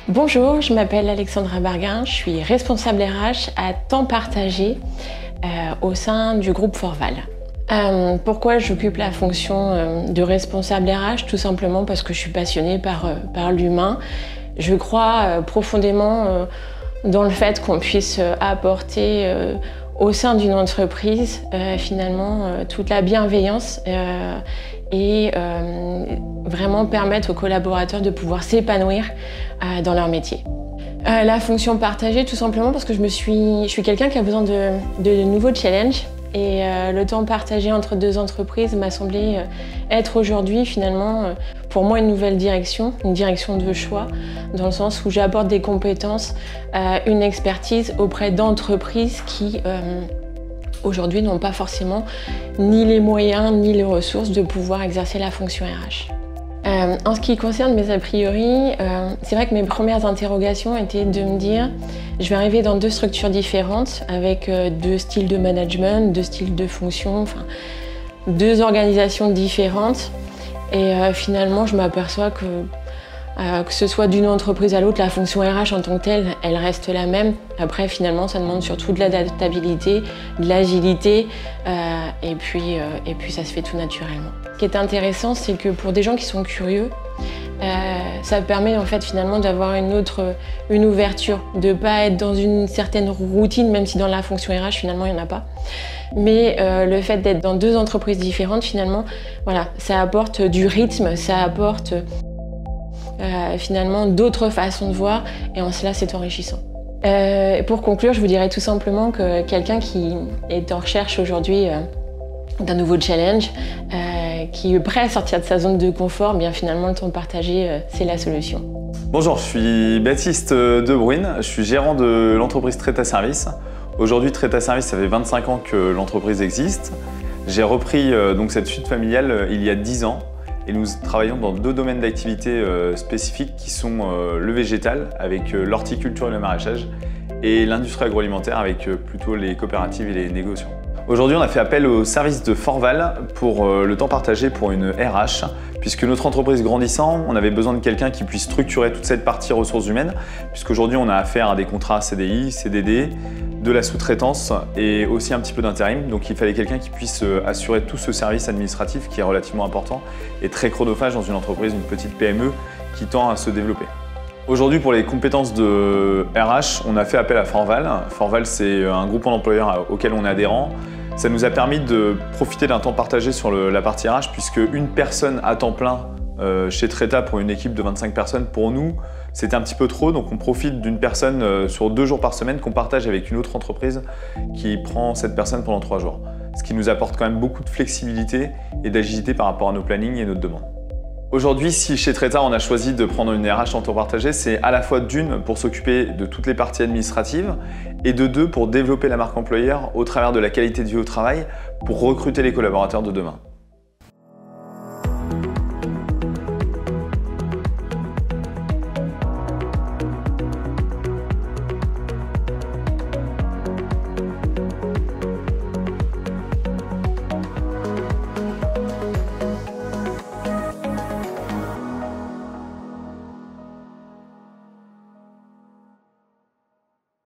Bonjour, je m'appelle Alexandra Barguin, je suis responsable RH à temps partagé au sein du groupe Forval. Pourquoi j'occupe la fonction de responsable RH? Tout simplement parce que je suis passionnée par l'humain. Je crois profondément dans le fait qu'on puisse apporter au sein d'une entreprise finalement toute la bienveillance et vraiment permettre aux collaborateurs de pouvoir s'épanouir dans leur métier. La fonction partagée, tout simplement parce que je suis quelqu'un qui a besoin de nouveaux challenges et le temps partagé entre deux entreprises m'a semblé être aujourd'hui finalement pour moi une nouvelle direction, une direction de choix, dans le sens où j'apporte des compétences, une expertise auprès d'entreprises qui aujourd'hui n'ont pas forcément ni les moyens ni les ressources de pouvoir exercer la fonction RH. En ce qui concerne mes a priori, c'est vrai que mes premières interrogations étaient de me dire je vais arriver dans deux structures différentes avec deux styles de management, deux styles de fonction, enfin deux organisations différentes et finalement je m'aperçois que ce soit d'une entreprise à l'autre, la fonction RH en tant que telle, elle reste la même. Après, finalement, ça demande surtout de l'adaptabilité, de l'agilité, et puis ça se fait tout naturellement. Ce qui est intéressant, c'est que pour des gens qui sont curieux, ça permet en fait finalement d'avoir une ouverture, de ne pas être dans une certaine routine, même si dans la fonction RH, finalement, il n'y en a pas. Mais le fait d'être dans deux entreprises différentes, finalement, voilà, ça apporte du rythme, ça apporte finalement d'autres façons de voir et en cela c'est enrichissant. Pour conclure, je vous dirais tout simplement que quelqu'un qui est en recherche aujourd'hui d'un nouveau challenge, qui est prêt à sortir de sa zone de confort, bien finalement le temps partagé c'est la solution. Bonjour, je suis Baptiste Debruyne, je suis gérant de l'entreprise Treta Service. Aujourd'hui Treta Service, ça fait 25 ans que l'entreprise existe. J'ai repris donc cette suite familiale il y a 10 ans. Et nous travaillons dans deux domaines d'activité spécifiques qui sont le végétal avec l'horticulture et le maraîchage et l'industrie agroalimentaire avec plutôt les coopératives et les négociants. Aujourd'hui, on a fait appel au service de Forval pour le temps partagé pour une RH puisque notre entreprise grandissant, on avait besoin de quelqu'un qui puisse structurer toute cette partie ressources humaines puisqu'aujourd'hui, on a affaire à des contrats CDI, CDD, de la sous-traitance et aussi un petit peu d'intérim. Donc il fallait quelqu'un qui puisse assurer tout ce service administratif qui est relativement important et très chronophage dans une entreprise, une petite PME qui tend à se développer. Aujourd'hui, pour les compétences de RH, on a fait appel à Forval. Forval, c'est un groupement d'employeurs auquel on est adhérent. Ça nous a permis de profiter d'un temps partagé sur la partie RH puisque une personne à temps plein chez Treta pour une équipe de 25 personnes, pour nous, c'était un petit peu trop, donc on profite d'une personne sur 2 jours par semaine qu'on partage avec une autre entreprise qui prend cette personne pendant 3 jours. Ce qui nous apporte quand même beaucoup de flexibilité et d'agilité par rapport à nos plannings et notre demande. Aujourd'hui, si chez Treta on a choisi de prendre une RH en temps partagé, c'est à la fois d'une pour s'occuper de toutes les parties administratives et de deux pour développer la marque employeur au travers de la qualité de vie au travail pour recruter les collaborateurs de demain.